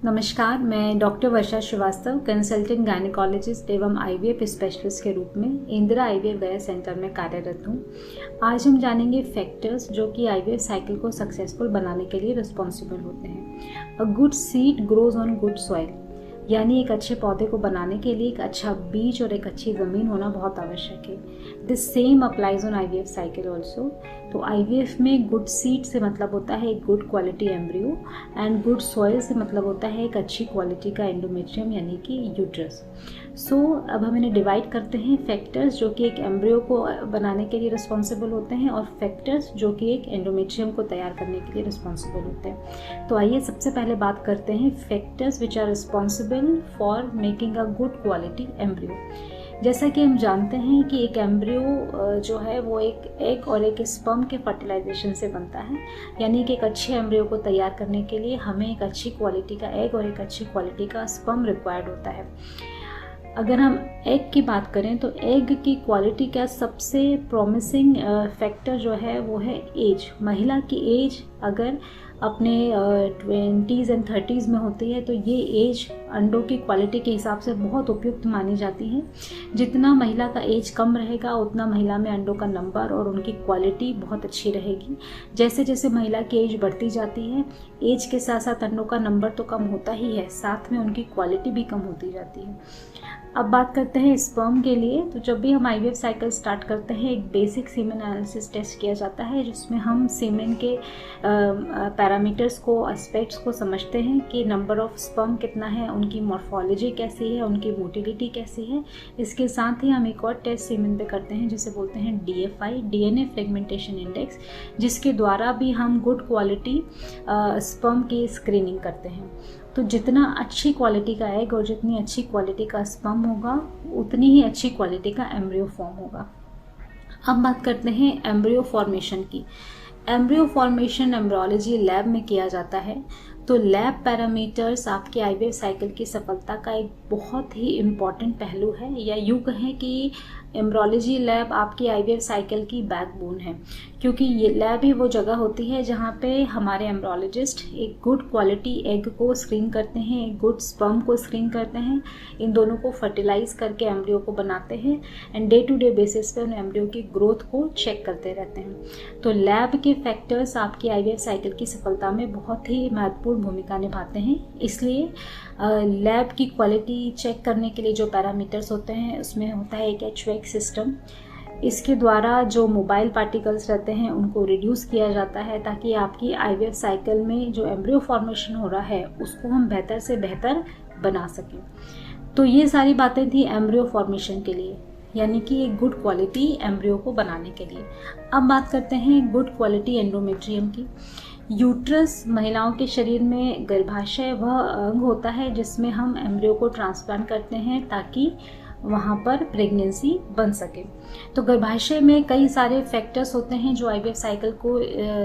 नमस्कार, मैं डॉक्टर वर्षा Srivastava consultant gynaecologist एवं आईवीएफ स्पेशलिस्ट के रूप में इंदिरा आईवीएफ गया सेंटर में कार्यरत हूँ। आज हम जानेंगे फैक्टर्स जो कि आईवीएफ साइकिल को सक्सेसफुल बनाने के लिए रिस्पॉन्सिबल होते हैं। A good seed grows on good soil, यानी एक अच्छे पौधे को बनाने के लिए एक अच्छा बीज और एक अच्छी ज़मीन होना बहुत आवश्यक है। This same applies on IVF cycle also. तो आईवीएफ में गुड सीड से मतलब होता है एक good quality embryo and good soil से मतलब होता है एक अच्छी क्वालिटी का एंडोमेट्रियम यानी कि यूट्रस। अब हम इन्हें डिवाइड करते हैं, फैक्टर्स जो कि एक एम्ब्रियो को बनाने के लिए रिस्पॉन्सिबल होते हैं और फैक्टर्स जो कि एक एंडोमेट्रियम को तैयार करने के लिए रिस्पॉन्सिबल होते हैं। तो आइए सबसे पहले बात करते हैं factors which are responsible for making a good quality embryo. जैसा कि हम जानते हैं कि एक एम्ब्रियो जो है वो एक एग और एक स्पर्म के फर्टिलाइजेशन से बनता है, यानी कि एक अच्छे एम्ब्रियो को तैयार करने के लिए हमें एक अच्छी क्वालिटी का एग और एक अच्छी क्वालिटी का स्पर्म रिक्वायर्ड होता है। अगर हम एग की बात करें तो एग की क्वालिटी का सबसे प्रॉमिसिंग फैक्टर जो है वो है एज। महिला की एज अगर अपने 20s एंड 30s में होती है तो ये एज अंडों की क्वालिटी के हिसाब से बहुत उपयुक्त मानी जाती है। जितना महिला का एज कम रहेगा उतना महिला में अंडों का नंबर और उनकी क्वालिटी बहुत अच्छी रहेगी। जैसे जैसे महिला की एज बढ़ती जाती है, एज के साथ साथ अंडों का नंबर तो कम होता ही है, साथ में उनकी क्वालिटी भी कम होती जाती है। अब बात करते हैं स्पर्म के लिए। तो जब भी हम आईवीएफ साइकिल स्टार्ट करते हैं एक बेसिक सीमेन एनालिसिस टेस्ट किया जाता है, जिसमें हम सीमेन के पैरामीटर्स को, एस्पेक्ट्स को समझते हैं कि नंबर ऑफ स्पर्म कितना है, उनकी मॉर्फोलॉजी कैसी है, उनकी मोटिलिटी कैसी है। इसके साथ ही हम एक और टेस्ट सीमेन पे करते हैं जिसे बोलते हैं डीएफआई, डीएनए फ्रेगमेंटेशन इंडेक्स, जिसके द्वारा भी हम गुड क्वालिटी स्पर्म की स्क्रीनिंग करते हैं। तो जितना अच्छी क्वालिटी का एग और जितनी अच्छी क्वालिटी का स्पर्म होगा उतनी ही अच्छी क्वालिटी का एम्ब्रियो फॉर्म होगा। अब बात करते हैं एम्ब्रियो फॉर्मेशन की। एम्ब्रियो फॉर्मेशन एम्ब्रियोलॉजी लैब में किया जाता है। तो लैब पैरामीटर्स आपके आईवीएफ साइकिल की सफलता का एक बहुत ही इम्पॉर्टेंट पहलू है, या यूँ कहें कि एम्ब्रियोलॉजी लैब आपकी आईवीएफ साइकिल की बैकबोन है, क्योंकि ये लैब ही वो जगह होती है जहाँ पे हमारे एम्ब्रियोलॉजिस्ट एक गुड क्वालिटी एग को स्क्रीन करते हैं, एक गुड स्पर्म को स्क्रीन करते हैं, इन दोनों को फर्टिलाइज करके एम्ब्रियो को बनाते हैं and day to day basis पे उन एम्ब्रियो की ग्रोथ को चेक करते रहते हैं। तो लैब के फैक्टर्स आपकी आईवीएफ साइकिल की सफलता में बहुत ही महत्वपूर्ण भूमिका निभाते हैं। इसलिए लैब की क्वालिटी चेक करने के लिए जो पैरामीटर्स होते हैं उसमें होता है एक HVAC सिस्टम। इसके द्वारा जो मोबाइल पार्टिकल्स रहते हैं उनको रिड्यूस किया जाता है ताकि आपकी आईवीएफ साइकिल में जो एम्ब्रियो फॉर्मेशन हो रहा है उसको हम बेहतर से बेहतर बना सकें। तो ये सारी बातें थी एम्ब्रियो फॉर्मेशन के लिए, यानी कि एक गुड क्वालिटी एम्ब्रियो को बनाने के लिए। अब बात करते हैं गुड क्वालिटी एंडोमेट्रियम की। यूट्रस महिलाओं के शरीर में गर्भाशय वह अंग होता है जिसमें हम एम्ब्रियो को ट्रांसप्लांट करते हैं ताकि वहाँ पर प्रेगनेंसी बन सके। तो गर्भाशय में कई सारे फैक्टर्स होते हैं जो आईवीएफ साइकिल को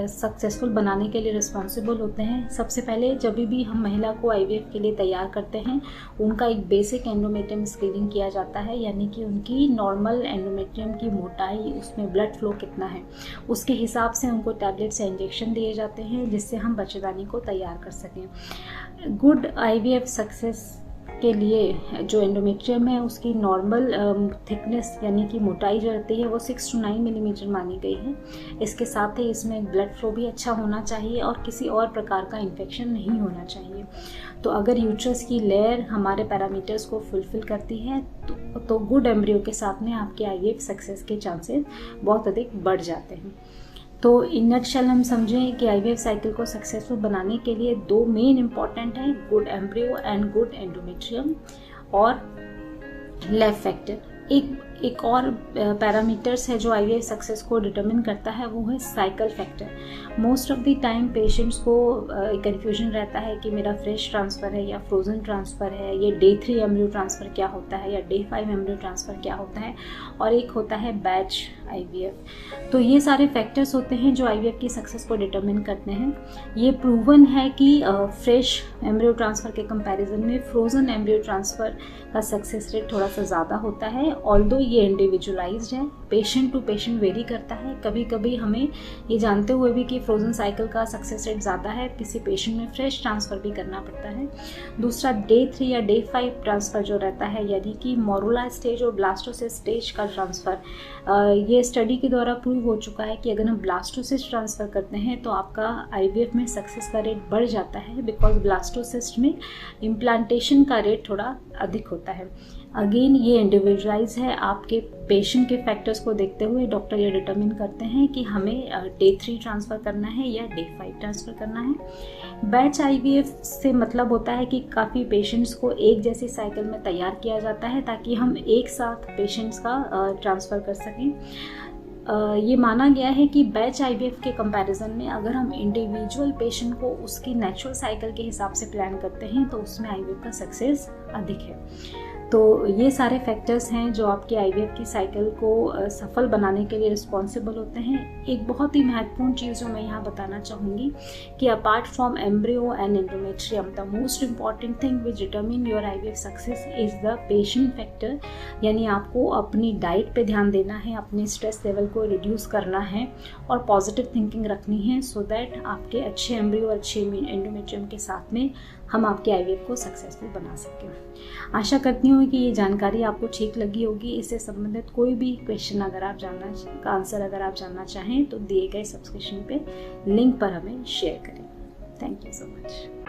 सक्सेसफुल बनाने के लिए रिस्पॉन्सिबल होते हैं। सबसे पहले जब भी हम महिला को आईवीएफ के लिए तैयार करते हैं उनका एक बेसिक एंडोमेट्रियम स्क्रीनिंग किया जाता है, यानी कि उनकी नॉर्मल एंडोमेट्रियम की मोटाई, उसमें ब्लड फ्लो कितना है, उसके हिसाब से उनको टैबलेट्स या इंजेक्शन दिए जाते हैं जिससे हम बच्चेदानी को तैयार कर सकें। गुड आईवीएफ सक्सेस के लिए जो एंडोमेट्रियम है उसकी नॉर्मल थिकनेस यानी कि मोटाई जो रहती है वो 6 to 9 मिलीमीटर मानी गई है। इसके साथ ही इसमें ब्लड फ्लो भी अच्छा होना चाहिए और किसी और प्रकार का इन्फेक्शन नहीं होना चाहिए। तो अगर यूट्रस की लेयर हमारे पैरामीटर्स को फुलफिल करती है तो गुड एम्ब्रियो के साथ में आपके आईवीएफ सक्सेस के चांसेस बहुत अधिक बढ़ जाते हैं। तो इन नटशेल हम समझें कि आईवीएफ साइकिल को सक्सेसफुल बनाने के लिए दो मेन इंपॉर्टेंट हैं, good embryo and good endometrium और लैब फैक्टर। एक और पैरामीटर्स है जो आईवीएफ सक्सेस को डिटरमिन करता है, वो है cycle factor. Most of the time patients को कन्फ्यूजन रहता है कि मेरा फ्रेश ट्रांसफ़र है या फ्रोज़न ट्रांसफ़र है, ये डे 3 एम्ब्रियो ट्रांसफ़र क्या होता है या डे 5 एम्ब्रियो ट्रांसफ़र क्या होता है, और एक होता है बैच आईवीएफ। तो ये सारे फैक्टर्स होते हैं जो आईवीएफ की सक्सेस को डिटरमिन करते हैं। ये प्रूवन है कि फ्रेश एम्ब्रियो ट्रांसफ़र के कंपैरिजन में फ्रोज़न एम्ब्रियो ट्रांसफ़र का सक्सेस रेट थोड़ा सा ज़्यादा होता है ऑल्दो ये इंडिविजुअलाइज्ड है, पेशेंट टू पेशेंट वेरी करता है। कभी कभी हमें ये जानते हुए भी कि फ्रोजन साइकिल का सक्सेस रेट ज़्यादा है, किसी पेशेंट में फ्रेश ट्रांसफ़र भी करना पड़ता है। दूसरा डे 3 या डे 5 ट्रांसफ़र जो रहता है, यानी कि मोरुला स्टेज और ब्लास्टोसिस्ट स्टेज का ट्रांसफ़र, ये स्टडी के द्वारा प्रूव हो चुका है कि अगर हम ब्लास्टोसिस्ट ट्रांसफ़र करते हैं तो आपका IVF में सक्सेस का रेट बढ़ जाता है, बिकॉज ब्लास्टोसिस्ट में इम्प्लांटेशन का रेट थोड़ा अधिक होता है। अगेन ये इंडिविजुअलाइज है, आपके पेशेंट के फैक्टर्स को देखते हुए डॉक्टर ये डिटरमिन करते हैं कि हमें डे 3 ट्रांसफ़र करना है या डे 5 ट्रांसफ़र करना है। बैच IVF से मतलब होता है कि काफ़ी पेशेंट्स को एक जैसी साइकिल में तैयार किया जाता है ताकि हम एक साथ पेशेंट्स का ट्रांसफ़र कर सकें। ये माना गया है कि बैच IVF के कंपैरिजन में अगर हम इंडिविजुअल पेशेंट को उसकी नेचुरल साइकिल के हिसाब से प्लान करते हैं तो उसमें IVF का सक्सेस अधिक है। तो ये सारे फैक्टर्स हैं जो आपके IVF की साइकिल को सफल बनाने के लिए रिस्पॉन्सिबल होते हैं। एक बहुत ही महत्वपूर्ण चीज़ जो मैं यहाँ बताना चाहूँगी कि apart from embryo and endometrium, the most important thing which determine your IVF success is the patient factor. यानी आपको अपनी डाइट पे ध्यान देना है, अपने स्ट्रेस लेवल को रिड्यूस करना है और पॉजिटिव थिंकिंग रखनी है, सो दैट आपके अच्छे एम्ब्रियो और अच्छे एंडोमेट्रियम के साथ में हम आपके IVF को सक्सेसफुल बना सकें। आशा करती हूँ कि ये जानकारी आपको ठीक लगी होगी। इससे संबंधित कोई भी क्वेश्चन अगर आप जानना चाहें तो दिए गए सब्सक्रिप्शन पे लिंक पर हमें शेयर करें। Thank you so much.